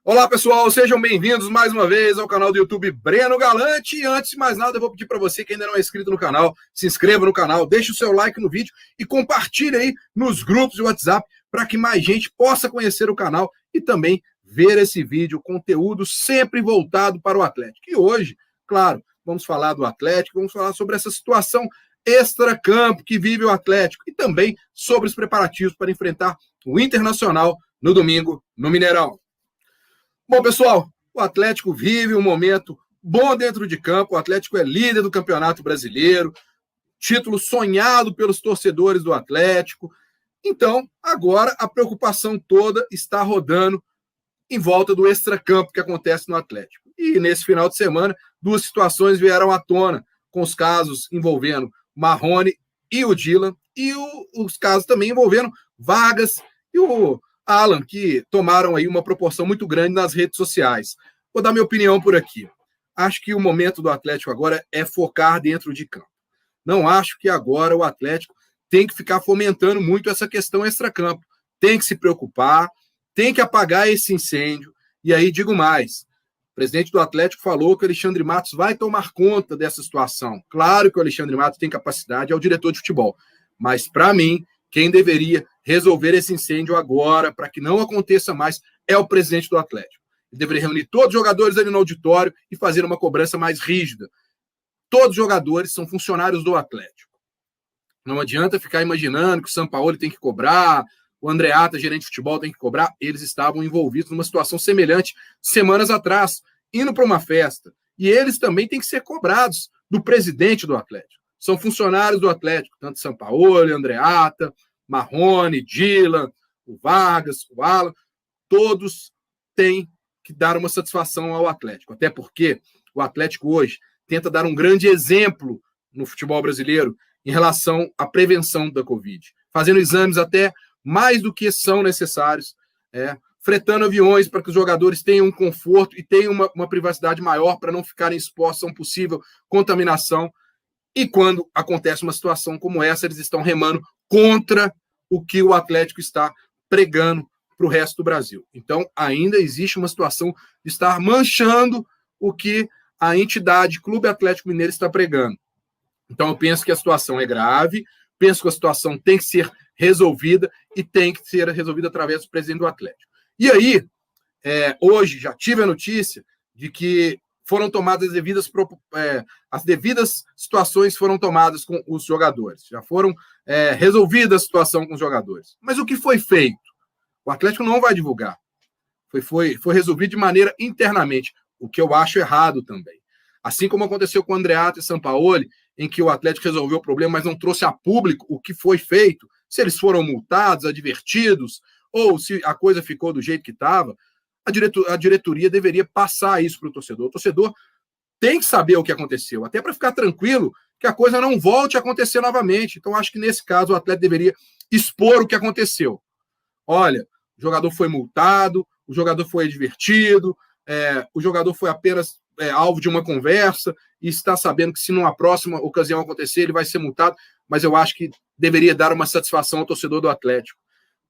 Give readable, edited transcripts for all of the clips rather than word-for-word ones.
Olá, pessoal, sejam bem-vindos mais uma vez ao canal do YouTube Breno Galante. E antes de mais nada, eu vou pedir para você que ainda não é inscrito no canal, se inscreva no canal, deixe o seu like no vídeo e compartilhe aí nos grupos de WhatsApp para que mais gente possa conhecer o canal e também ver esse vídeo, conteúdo sempre voltado para o Atlético. E hoje, claro, vamos falar do Atlético, vamos falar sobre essa situação extracampo que vive o Atlético e também sobre os preparativos para enfrentar o Internacional no domingo no Mineirão. Bom, pessoal, o Atlético vive um momento bom dentro de campo. O Atlético é líder do Campeonato Brasileiro, título sonhado pelos torcedores do Atlético. Então, agora a preocupação toda está rodando em volta do extracampo que acontece no Atlético. E nesse final de semana, duas situações vieram à tona, com os casos envolvendo Marrone e o Dylan, e os casos também envolvendo Vargas e o Alan, que tomaram aí uma proporção muito grande nas redes sociais. Vou dar minha opinião por aqui. Acho que o momento do Atlético agora é focar dentro de campo. Não acho que agora o Atlético tem que ficar fomentando muito essa questão extracampo. Tem que se preocupar, tem que apagar esse incêndio. E aí digo mais, o presidente do Atlético falou que o Alexandre Matos vai tomar conta dessa situação. Claro que o Alexandre Matos tem capacidade, é o diretor de futebol. Mas, para mim, quem deveria resolver esse incêndio agora, para que não aconteça mais, é o presidente do Atlético. Ele deveria reunir todos os jogadores ali no auditório e fazer uma cobrança mais rígida. Todos os jogadores são funcionários do Atlético. Não adianta ficar imaginando que o Sampaoli tem que cobrar, o Andreata, gerente de futebol, tem que cobrar. Eles estavam envolvidos numa situação semelhante semanas atrás, indo para uma festa. E eles também têm que ser cobrados do presidente do Atlético. São funcionários do Atlético, tanto Sampaoli, Andreata, Marrone, Dylan, o Vargas, o Alan, todos têm que dar uma satisfação ao Atlético. Até porque o Atlético hoje tenta dar um grande exemplo no futebol brasileiro em relação à prevenção da Covid, fazendo exames até mais do que são necessários, fretando aviões para que os jogadores tenham um conforto e tenham uma privacidade maior para não ficarem expostos a uma possível contaminação. E quando acontece uma situação como essa, eles estão remando contra o que o Atlético está pregando para o resto do Brasil. Então, ainda existe uma situação de estar manchando o que a entidade Clube Atlético Mineiro está pregando. Então, eu penso que a situação é grave, penso que a situação tem que ser resolvida e tem que ser resolvida através do presidente do Atlético. E aí, hoje, já tive a notícia de que foram tomadas as devidas situações foram tomadas com os jogadores. Já foram resolvida a situação com os jogadores. Mas o que foi feito? O Atlético não vai divulgar. Foi resolvido de maneira internamente, o que eu acho errado também. Assim como aconteceu com o Andreata e Sampaoli, em que o Atlético resolveu o problema, mas não trouxe a público o que foi feito, se eles foram multados, advertidos, ou se a coisa ficou do jeito que estava, a diretoria deveria passar isso para o torcedor. O torcedor tem que saber o que aconteceu, até para ficar tranquilo que a coisa não volte a acontecer novamente. Então, acho que nesse caso o atleta deveria expor o que aconteceu. Olha, o jogador foi multado, o jogador foi advertido, o jogador foi apenas alvo de uma conversa e está sabendo que se numa próxima ocasião acontecer, ele vai ser multado, mas eu acho que deveria dar uma satisfação ao torcedor do Atlético,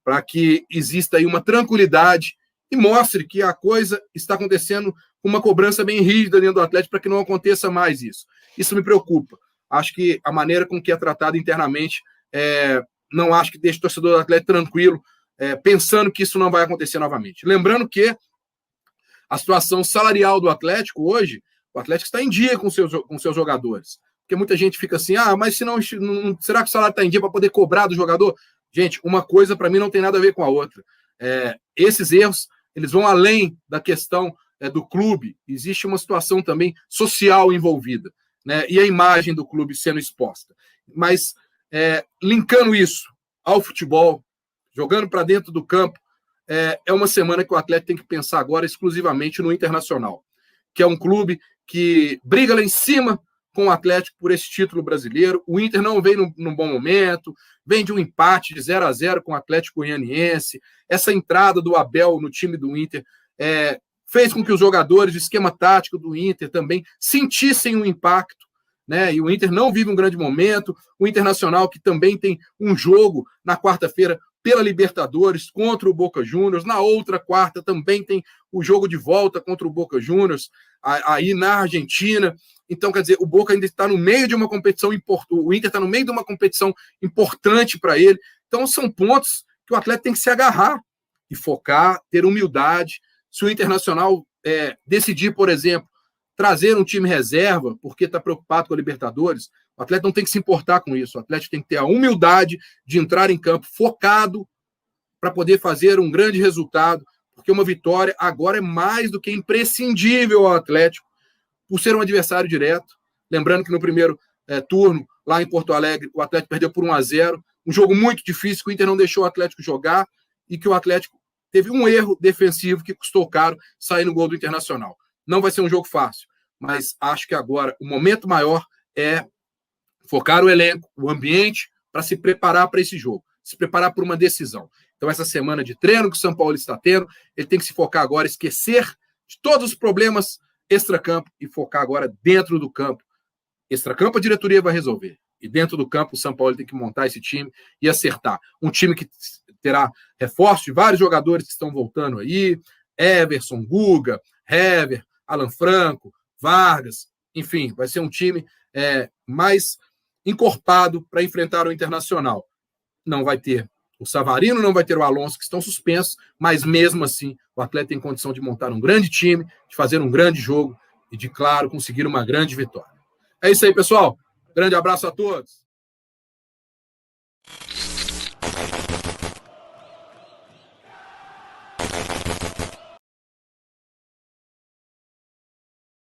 para que exista aí uma tranquilidade e mostre que a coisa está acontecendo com uma cobrança bem rígida dentro do Atlético para que não aconteça mais isso. Isso me preocupa. Acho que a maneira com que é tratado internamente, não acho que deixe o torcedor do Atlético tranquilo, pensando que isso não vai acontecer novamente. Lembrando que a situação salarial do Atlético hoje, o Atlético está em dia com seus jogadores. Porque muita gente fica assim, mas se não, será que o salário está em dia para poder cobrar do jogador? Gente, uma coisa para mim não tem nada a ver com a outra. Esses erros, eles vão além da questão do clube. Existe uma situação também social envolvida, né? E a imagem do clube sendo exposta. Mas, linkando isso ao futebol, jogando para dentro do campo, é uma semana que o Atlético tem que pensar agora exclusivamente no Internacional, que é um clube que briga lá em cima com o Atlético por esse título brasileiro. O Inter não vem num bom momento, vem de um empate de 0-0 com o Atlético Goianiense. Essa entrada do Abel no time do Inter fez com que os jogadores, o esquema tático do Inter também sentissem um impacto, né? E o Inter não vive um grande momento. O Internacional, que também tem um jogo na quarta-feira pela Libertadores contra o Boca Juniors. Na outra quarta também tem o jogo de volta contra o Boca Juniors, aí na Argentina. Então, quer dizer, o Boca ainda está no meio de uma competição importante, o Inter está no meio de uma competição importante para ele. Então, são pontos que o atleta tem que se agarrar e focar, ter humildade. Se o Internacional decidir, por exemplo, trazer um time reserva, porque está preocupado com a Libertadores, o atleta não tem que se importar com isso. O atleta tem que ter a humildade de entrar em campo focado para poder fazer um grande resultado, porque uma vitória agora é mais do que imprescindível ao Atlético, por ser um adversário direto. Lembrando que no primeiro turno, lá em Porto Alegre, o Atlético perdeu por 1-0, um jogo muito difícil, que o Inter não deixou o Atlético jogar, e que o Atlético teve um erro defensivo que custou caro sair no gol do Internacional. Não vai ser um jogo fácil, mas acho que agora o momento maior é focar o elenco, o ambiente, para se preparar para esse jogo, se preparar para uma decisão. Então, essa semana de treino que o São Paulo está tendo, ele tem que se focar agora, esquecer de todos os problemas extracampo e focar agora dentro do campo. Extracampo a diretoria vai resolver. E dentro do campo, o São Paulo tem que montar esse time e acertar. Um time que terá reforço de vários jogadores que estão voltando aí, Everson, Guga, Hever, Alan Franco, Vargas, enfim, vai ser um time mais encorpado para enfrentar o Internacional. Não vai ter o Savarino, não vai ter o Alonso, que estão suspensos, mas mesmo assim o atleta tem condição de montar um grande time, de fazer um grande jogo e de, claro, conseguir uma grande vitória. É isso aí, pessoal. Grande abraço a todos.